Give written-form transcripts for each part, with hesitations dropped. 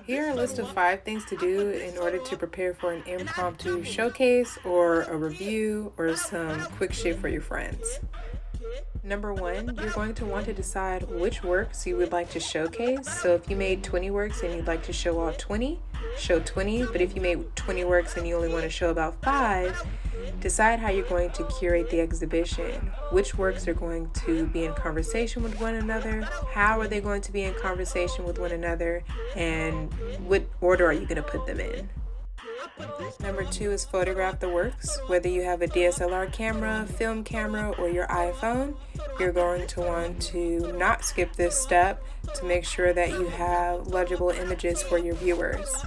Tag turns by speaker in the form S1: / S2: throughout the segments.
S1: Here are a list of 5 things to do in order to prepare for an impromptu showcase or a review or some quick shit for your friends. Number one, you're going to want to decide which works you would like to showcase. So if you made 20 works and you'd like to show all 20, show 20. But if you made 20 works and you only want to show about 5, decide how you're going to curate the exhibition. Which works are going to be in conversation with one another? How are they going to be in conversation with one another? And what order are you going to put them in? Number 2 is photograph the works. Whether you have a DSLR camera, film camera, or your iPhone, you're going to want to not skip this step to make sure that you have legible images for your viewers.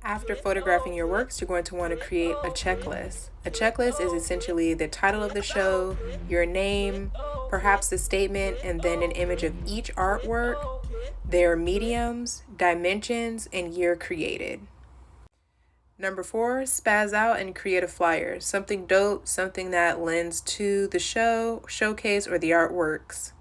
S1: After photographing your works, you're going to want to create a checklist. A checklist is essentially the title of the show, your name, perhaps the statement, and then an image of each artwork, their mediums, dimensions, and year created. Number 4, spaz out and create a flyer. Something dope, something that lends to the show, showcase, or the artworks.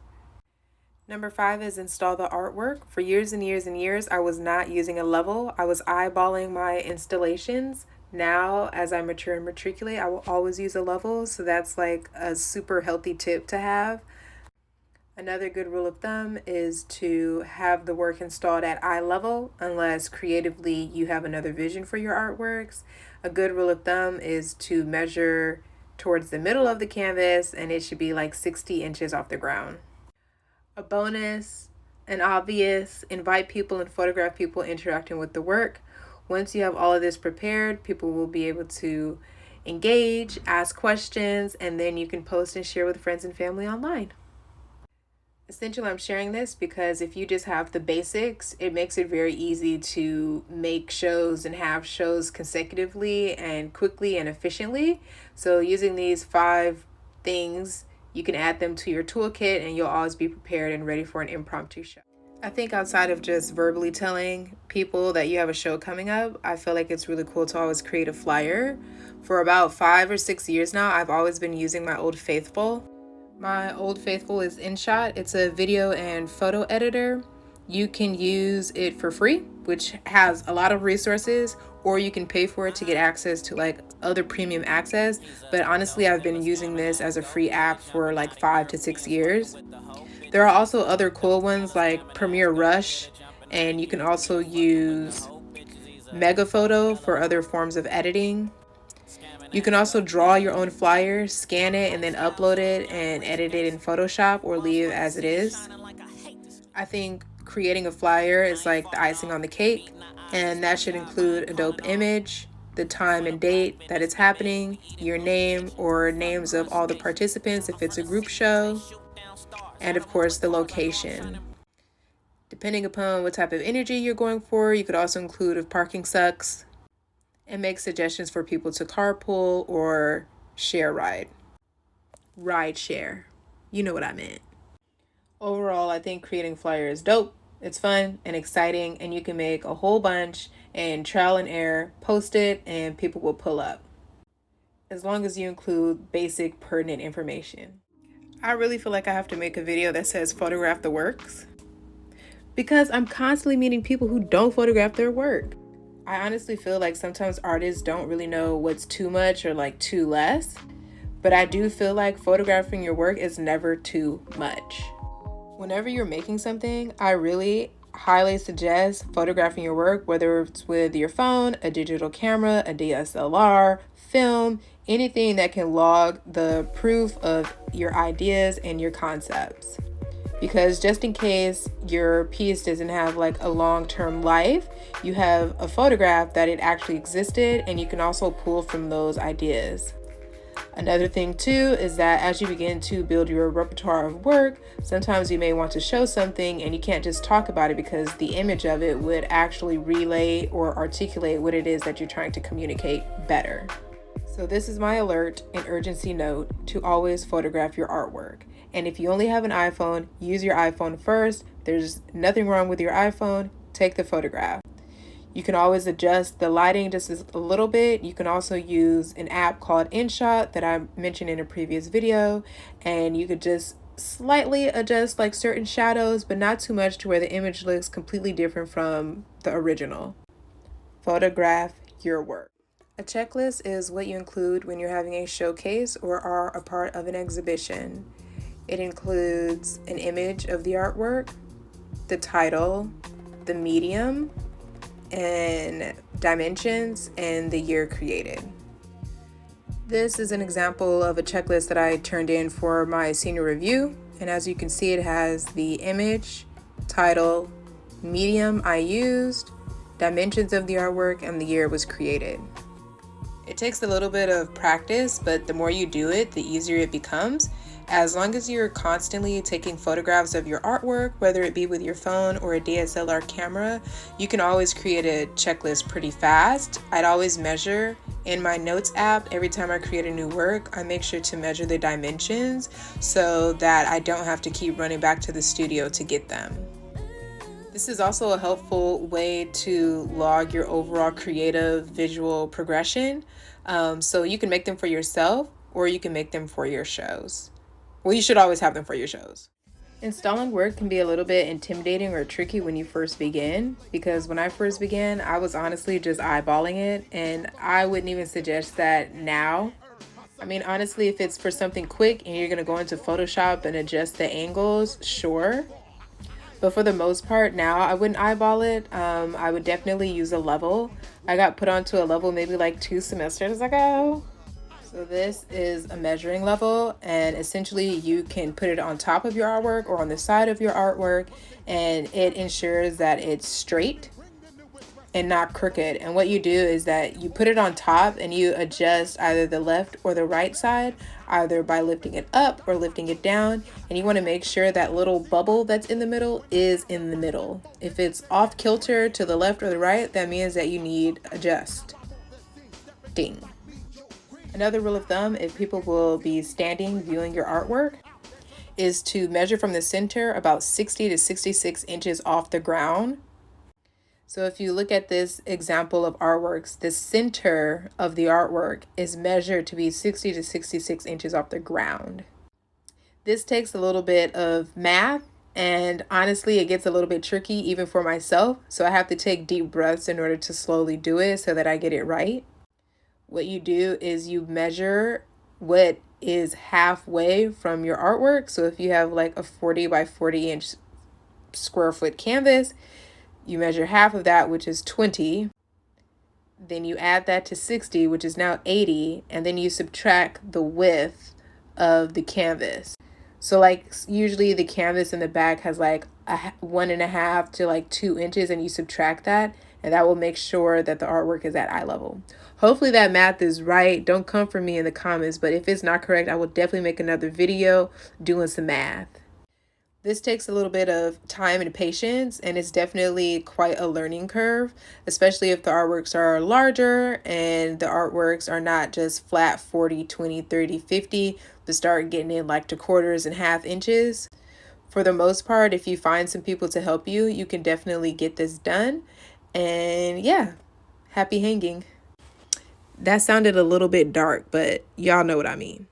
S1: Number 5 is install the artwork. For years and years and years, I was not using a level. I was eyeballing my installations. Now, as I mature and matriculate, I will always use a level. So that's like a super healthy tip to have. Another good rule of thumb is to have the work installed at eye level unless creatively you have another vision for your artworks. A good rule of thumb is to measure towards the middle of the canvas and it should be like 60 inches off the ground. A bonus, an obvious, invite people and photograph people interacting with the work. Once you have all of this prepared, people will be able to engage, ask questions, and then you can post and share with friends and family online. Essentially, I'm sharing this because if you just have the basics, it makes it very easy to make shows and have shows consecutively and quickly and efficiently. So using these 5 things, you can add them to your toolkit and you'll always be prepared and ready for an impromptu show. I think outside of just verbally telling people that you have a show coming up, I feel like it's really cool to always create a flyer. For about 5 or 6 years now, I've always been using my Old Faithful. My Old Faithful is InShot. It's a video and photo editor. You can use it for free, which has a lot of resources, or you can pay for it to get access to like other premium access. But honestly, I've been using this as a free app for like 5 to 6 years. There are also other cool ones like Premiere Rush, and you can also use Mega Photo for other forms of editing. You can also draw your own flyer, scan it, and then upload it and edit it in Photoshop or leave as it is. I think creating a flyer is like the icing on the cake, and that should include a dope image, the time and date that it's happening, your name or names of all the participants if it's a group show, and of course the location. Depending upon what type of energy you're going for, you could also include if parking sucks, and make suggestions for people to carpool or share ride share. You know what I meant. Overall, I think creating flyers is dope. It's fun and exciting, and you can make a whole bunch and trial and error, post it, and people will pull up. As long as you include basic pertinent information. I really feel like I have to make a video that says photograph the works, because I'm constantly meeting people who don't photograph their work. I honestly feel like sometimes artists don't really know what's too much or like too less, but I do feel like photographing your work is never too much. Whenever you're making something, I really highly suggest photographing your work, whether it's with your phone, a digital camera, a DSLR, film, anything that can log the proof of your ideas and your concepts. Because just in case your piece doesn't have like a long-term life, you have a photograph that it actually existed, and you can also pull from those ideas. Another thing too is that as you begin to build your repertoire of work, sometimes you may want to show something and you can't just talk about it because the image of it would actually relay or articulate what it is that you're trying to communicate better. So this is my alert and urgency note to always photograph your artwork. And if you only have an iPhone, use your iPhone first. There's nothing wrong with your iPhone. Take the photograph. You can always adjust the lighting just a little bit. You can also use an app called InShot that I mentioned in a previous video, and you could just slightly adjust like certain shadows, but not too much to where the image looks completely different from the original. Photograph your work. A checklist is what you include when you're having a showcase or are a part of an exhibition. It includes an image of the artwork, the title, the medium, and dimensions, and the year created. This is an example of a checklist that I turned in for my senior review, and as you can see, it has the image, title, medium I used, dimensions of the artwork, and the year it was created. It takes a little bit of practice, but the more you do it, the easier it becomes. As long as you're constantly taking photographs of your artwork, whether it be with your phone or a DSLR camera, you can always create a checklist pretty fast. I'd always measure in my notes app. Every time I create a new work, I make sure to measure the dimensions so that I don't have to keep running back to the studio to get them. This is also a helpful way to log your overall creative visual progression. So you can make them for yourself or you can make them for your shows. Well, you should always have them for your shows. Installing work can be a little bit intimidating or tricky when you first begin, because when I first began, I was honestly just eyeballing it, and I wouldn't even suggest that now. I mean, honestly, if it's for something quick and you're going to go into Photoshop and adjust the angles, sure. But for the most part now, I wouldn't eyeball it. I would definitely use a level. I got put onto a level maybe like 2 semesters ago. So this is a measuring level, and essentially you can put it on top of your artwork or on the side of your artwork, and it ensures that it's straight and not crooked. And what you do is that you put it on top and you adjust either the left or the right side, either by lifting it up or lifting it down. And you want to make sure that little bubble that's in the middle is in the middle. If it's off kilter to the left or the right, that means that you need adjust. Ding. Another rule of thumb, if people will be standing viewing your artwork, is to measure from the center about 60 to 66 inches off the ground. So if you look at this example of artworks, the center of the artwork is measured to be 60 to 66 inches off the ground. This takes a little bit of math, and honestly, it gets a little bit tricky even for myself. So I have to take deep breaths in order to slowly do it so that I get it right. What you do is you measure what is halfway from your artwork. So if you have like a 40 by 40 inch square foot canvas, you measure half of that, which is 20. Then you add that to 60, which is now 80. And then you subtract the width of the canvas. So like usually the canvas in the back has like 1.5 to like 2 inches, and you subtract that, and that will make sure that the artwork is at eye level. Hopefully that math is right. Don't come for me in the comments, but if it's not correct, I will definitely make another video doing some math. This takes a little bit of time and patience, and it's definitely quite a learning curve, especially if the artworks are larger and the artworks are not just flat 40, 20, 30, 50, but start getting in like to quarters and half inches. For the most part, if you find some people to help you, you can definitely get this done. And yeah, happy hanging. That sounded a little bit dark, but y'all know what I mean.